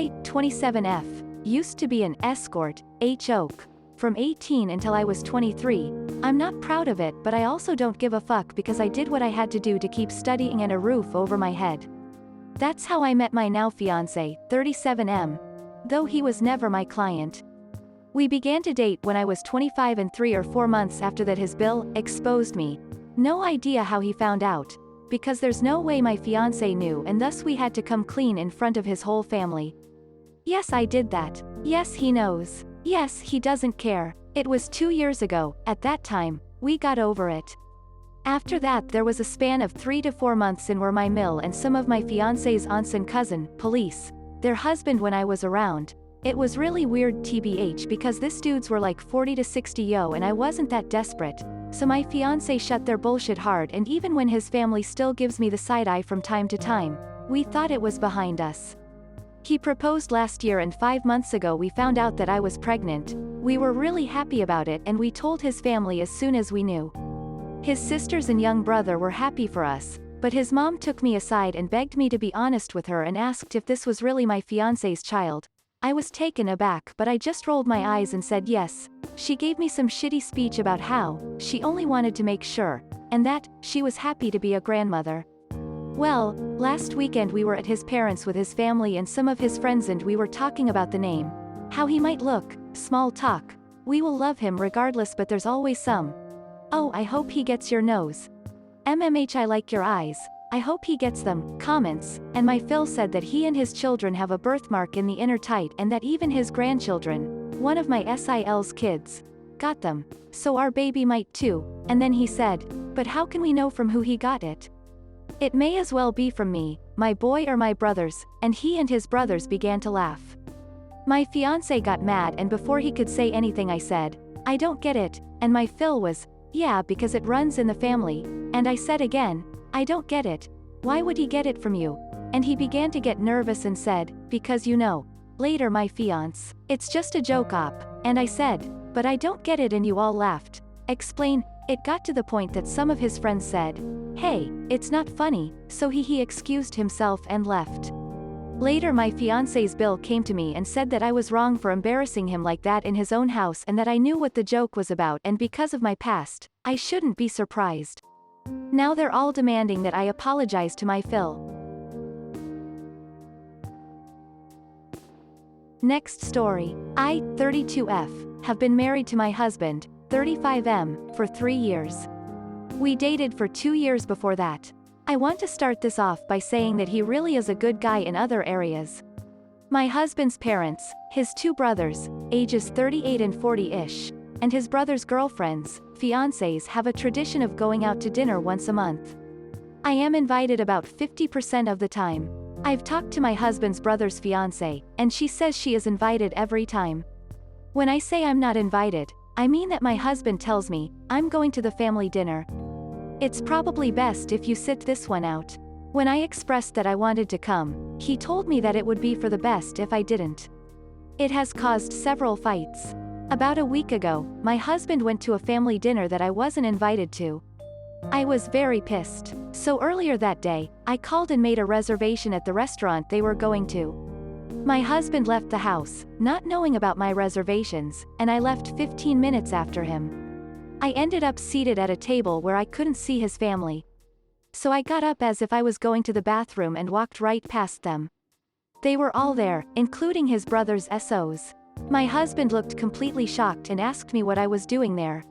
I, 27F, used to be an escort, HOK. From 18 until I was 23. I'm not proud of it, but I also don't give a fuck because I did what I had to do to keep studying and a roof over my head. That's how I met my now fiancé, 37M. Though he was never my client. We began to date when I was 25 and 3 or 4 months after that his bill exposed me. No idea how he found out. Because there's no way my fiancé knew, and thus we had to come clean in front of his whole family. Yes, I did that. Yes, he knows. Yes, he doesn't care. It was 2 years ago. At that time, we got over it. After that there was a span of 3 to 4 months in where my mill and some of my fiancé's aunts and cousin, police, their husband when I was around. It was really weird tbh because this dudes were like 40 to 60 yo and I wasn't that desperate. So my fiancé shut their bullshit hard, and even when his family still gives me the side eye from time to time, we thought it was behind us. He proposed last year and 5 months ago we found out that I was pregnant. We were really happy about it and we told his family as soon as we knew. His sisters and young brother were happy for us, but his mom took me aside and begged me to be honest with her and asked if this was really my fiancé's child. I was taken aback, but I just rolled my eyes and said yes. She gave me some shitty speech about how she only wanted to make sure, and that she was happy to be a grandmother. Well, last weekend we were at his parents' with his family and some of his friends and we were talking about the name. How he might look, small talk. We will love him regardless, but there's always some. Oh, I hope he gets your nose. MMH, I like your eyes. I hope he gets them, comments, and my Phil said that he and his children have a birthmark in the inner tight and that even his grandchildren, one of my SIL's kids, got them. So our baby might too, and then he said, but how can we know from who he got it? It may as well be from me, my boy or my brothers, and he and his brothers began to laugh. My fiancé got mad and before he could say anything I said, I don't get it, and my Phil was, yeah, because it runs in the family, and I said again, I don't get it. Why would he get it from you? And he began to get nervous and said, because you know. Later my fiancé, it's just a joke op, and I said, but I don't get it and you all laughed. Explain, it got to the point that some of his friends said, hey, it's not funny, so he excused himself and left. Later my fiancé's bill came to me and said that I was wrong for embarrassing him like that in his own house and that I knew what the joke was about and because of my past, I shouldn't be surprised. Now they're all demanding that I apologize to my Phil. Next story. I, 32F, have been married to my husband, 35M, for 3 years. We dated for 2 years before that. I want to start this off by saying that he really is a good guy in other areas. My husband's parents, his 2 brothers, ages 38 and 40-ish, and his brother's girlfriends, fiancés have a tradition of going out to dinner once a month. I am invited about 50% of the time. I've talked to my husband's brother's fiancé, and she says she is invited every time. When I say I'm not invited, I mean that my husband tells me, I'm going to the family dinner. It's probably best if you sit this one out. When I expressed that I wanted to come, he told me that it would be for the best if I didn't. It has caused several fights. About a week ago, my husband went to a family dinner that I wasn't invited to. I was very pissed. So earlier that day, I called and made a reservation at the restaurant they were going to. My husband left the house, not knowing about my reservations, and I left 15 minutes after him. I ended up seated at a table where I couldn't see his family. So I got up as if I was going to the bathroom and walked right past them. They were all there, including his brother's SOs. My husband looked completely shocked and asked me what I was doing there.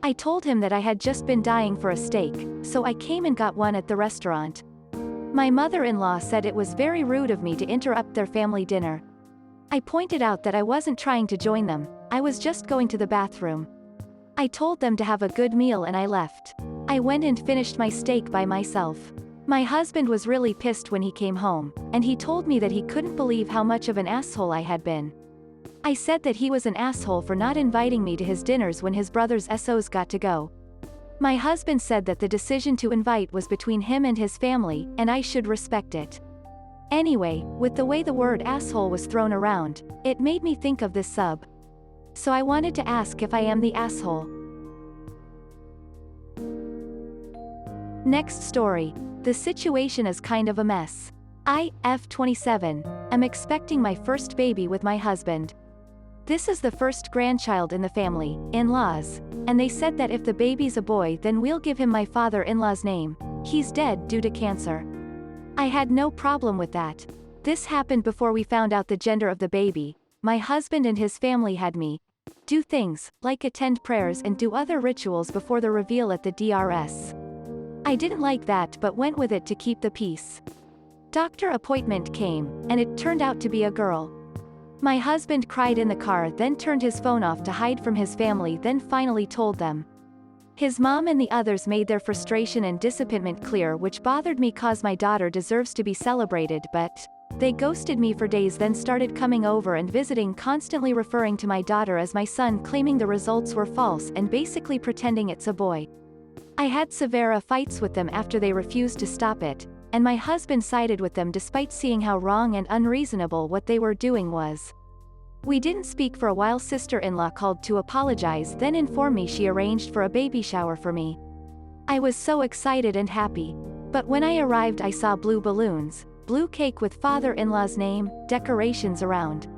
I told him that I had just been dying for a steak, so I came and got one at the restaurant. My mother-in-law said it was very rude of me to interrupt their family dinner. I pointed out that I wasn't trying to join them, I was just going to the bathroom. I told them to have a good meal and I left. I went and finished my steak by myself. My husband was really pissed when he came home, and he told me that he couldn't believe how much of an asshole I had been. I said that he was an asshole for not inviting me to his dinners when his brother's SOs got to go. My husband said that the decision to invite was between him and his family, and I should respect it. Anyway, with the way the word asshole was thrown around, it made me think of this sub. So I wanted to ask if I am the asshole. Next story. The situation is kind of a mess. I, 27, am expecting my first baby with my husband. This is the first grandchild in the family, in-laws, and they said that if the baby's a boy then we'll give him my father-in-law's name. He's dead due to cancer. I had no problem with that. This happened before we found out the gender of the baby. My husband and his family had me do things, like attend prayers and do other rituals before the reveal at the DRS. I didn't like that but went with it to keep the peace. Doctor appointment came, and it turned out to be a girl. My husband cried in the car, then turned his phone off to hide from his family, then finally told them. His mom and the others made their frustration and disappointment clear, which bothered me cause my daughter deserves to be celebrated, but they ghosted me for days, then started coming over and visiting, constantly referring to my daughter as my son, claiming the results were false and basically pretending it's a boy. I had severe fights with them after they refused to stop it, and my husband sided with them despite seeing how wrong and unreasonable what they were doing was. We didn't speak for a while. Sister-in-law called to apologize, then informed me she arranged for a baby shower for me. I was so excited and happy. But when I arrived I saw blue balloons, blue cake with father-in-law's name, decorations around.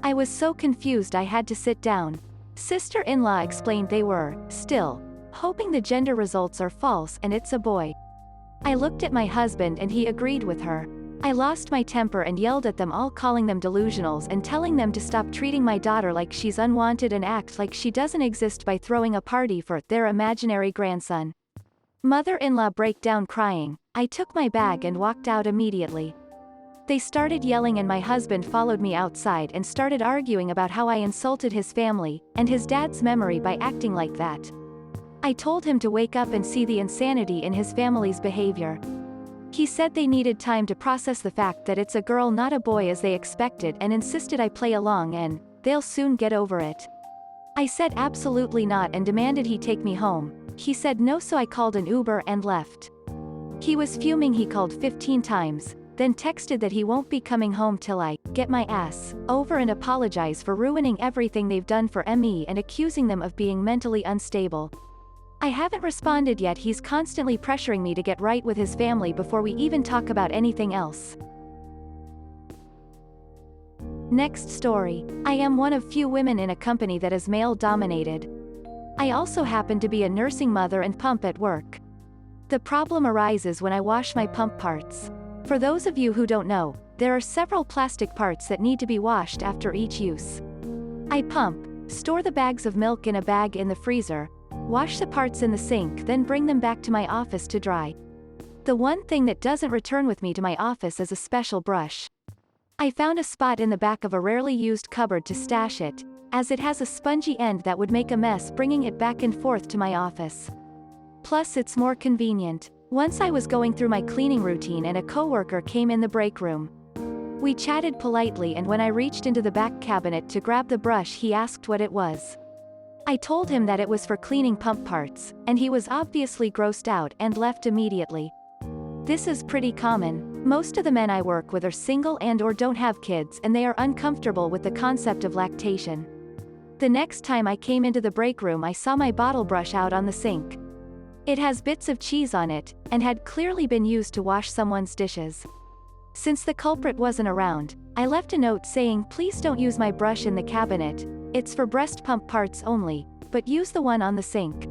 I was so confused I had to sit down. Sister-in-law explained they were still hoping the gender results are false and it's a boy. I looked at my husband and he agreed with her. I lost my temper and yelled at them all, calling them delusionals and telling them to stop treating my daughter like she's unwanted and act like she doesn't exist by throwing a party for their imaginary grandson. Mother-in-law broke down crying. I took my bag and walked out immediately. They started yelling and my husband followed me outside and started arguing about how I insulted his family and his dad's memory by acting like that. I told him to wake up and see the insanity in his family's behavior. He said they needed time to process the fact that it's a girl not a boy as they expected, and insisted I play along and they'll soon get over it. I said absolutely not and demanded he take me home. He said no, so I called an Uber and left. He was fuming. He called 15 times, then texted that he won't be coming home till I get my ass over and apologize for ruining everything they've done for me and accusing them of being mentally unstable. I haven't responded yet. He's constantly pressuring me to get right with his family before we even talk about anything else. Next story. I am one of few women in a company that is male-dominated. I also happen to be a nursing mother and pump at work. The problem arises when I wash my pump parts. For those of you who don't know, there are several plastic parts that need to be washed after each use. I pump, store the bags of milk in a bag in the freezer, wash the parts in the sink, then bring them back to my office to dry. The one thing that doesn't return with me to my office is a special brush. I found a spot in the back of a rarely used cupboard to stash it, as it has a spongy end that would make a mess bringing it back and forth to my office. Plus it's more convenient. Once I was going through my cleaning routine and a coworker came in the break room. We chatted politely, and when I reached into the back cabinet to grab the brush he asked what it was. I told him that it was for cleaning pump parts, and he was obviously grossed out and left immediately. This is pretty common. Most of the men I work with are single and/or don't have kids, and they are uncomfortable with the concept of lactation. The next time I came into the break room I saw my bottle brush out on the sink. It has bits of cheese on it, and had clearly been used to wash someone's dishes. Since the culprit wasn't around, I left a note saying please don't use my brush in the cabinet. It's for breast pump parts only, but use the one on the sink.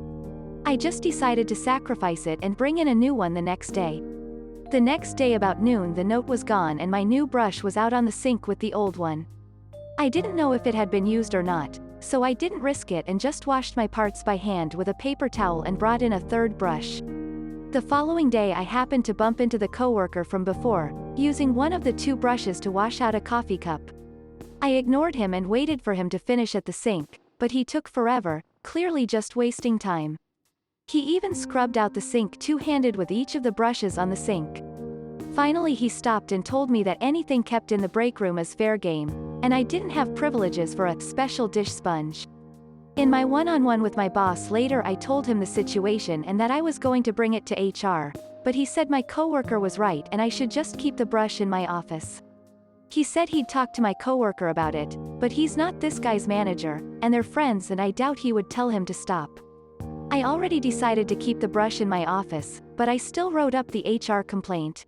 I just decided to sacrifice it and bring in a new one the next day. The next day about noon the note was gone and my new brush was out on the sink with the old one. I didn't know if it had been used or not, so I didn't risk it and just washed my parts by hand with a paper towel and brought in a third brush. The following day I happened to bump into the coworker from before, using one of the two brushes to wash out a coffee cup. I ignored him and waited for him to finish at the sink, but he took forever, clearly just wasting time. He even scrubbed out the sink two-handed with each of the brushes on the sink. Finally he stopped and told me that anything kept in the break room is fair game, and I didn't have privileges for a special dish sponge. In my one-on-one with my boss later I told him the situation and that I was going to bring it to HR, but he said my coworker was right and I should just keep the brush in my office. He said he'd talk to my coworker about it, but he's not this guy's manager, and they're friends and I doubt he would tell him to stop. I already decided to keep the brush in my office, but I still wrote up the HR complaint.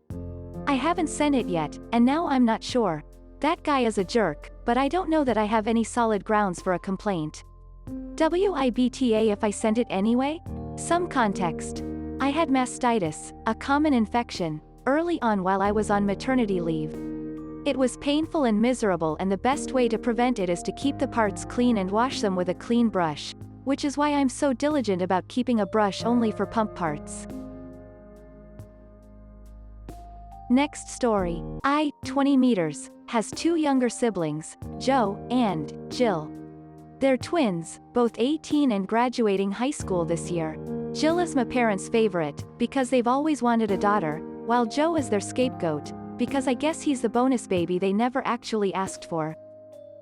I haven't sent it yet, and now I'm not sure. That guy is a jerk, but I don't know that I have any solid grounds for a complaint. WIBTA if I sent it anyway? Some context. I had mastitis, a common infection, early on while I was on maternity leave. It was painful and miserable, and the best way to prevent it is to keep the parts clean and wash them with a clean brush, which is why I'm so diligent about keeping a brush only for pump parts. Next story. 20 meters, has 2 younger siblings, Joe and Jill. They're twins, both 18 and graduating high school this year. Jill is my parents' favorite, because they've always wanted a daughter, while Joe is their scapegoat, because I guess he's the bonus baby they never actually asked for.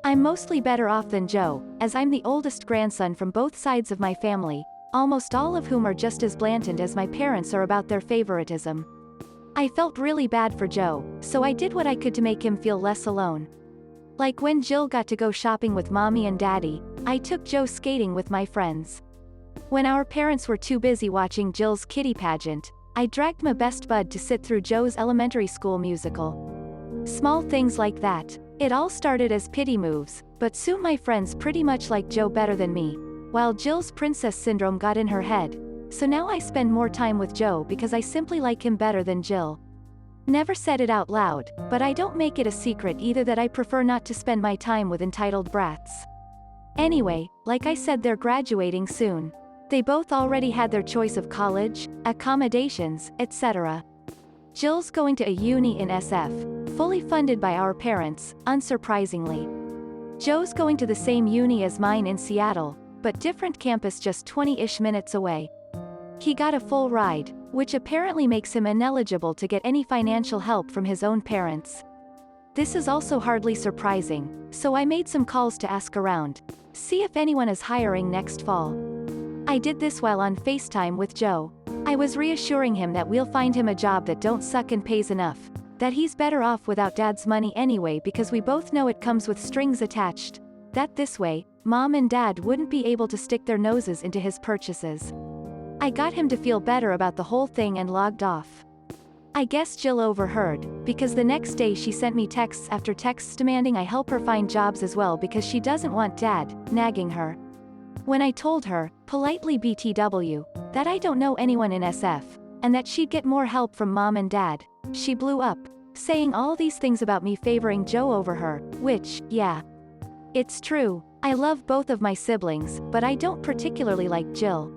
I'm mostly better off than Joe, as I'm the oldest grandson from both sides of my family, almost all of whom are just as blantant as my parents are about their favoritism. I felt really bad for Joe, so I did what I could to make him feel less alone. Like when Jill got to go shopping with mommy and daddy, I took Joe skating with my friends. When our parents were too busy watching Jill's kitty pageant, I dragged my best bud to sit through Joe's elementary school musical. Small things like that. It all started as pity moves, but soon my friends pretty much liked Joe better than me, while Jill's princess syndrome got in her head. So now I spend more time with Joe because I simply like him better than Jill. Never said it out loud, but I don't make it a secret either that I prefer not to spend my time with entitled brats. Anyway, like I said, they're graduating soon. They both already had their choice of college, accommodations, etc. Jill's going to a uni in SF, fully funded by our parents, unsurprisingly. Joe's going to the same uni as mine in Seattle, but different campus just 20-ish minutes away. He got a full ride, which apparently makes him ineligible to get any financial help from his own parents. This is also hardly surprising, so I made some calls to ask around, see if anyone is hiring next fall. I did this while on FaceTime with Joe. I was reassuring him that we'll find him a job that don't suck and pays enough, that he's better off without dad's money anyway because we both know it comes with strings attached, that this way, mom and dad wouldn't be able to stick their noses into his purchases. I got him to feel better about the whole thing and logged off. I guess Jill overheard, because the next day she sent me texts after texts demanding I help her find jobs as well because she doesn't want dad nagging her. When I told her, politely BTW, that I don't know anyone in SF, and that she'd get more help from mom and dad, she blew up, saying all these things about me favoring Joe over her, which, yeah. It's true, I love both of my siblings, but I don't particularly like Jill.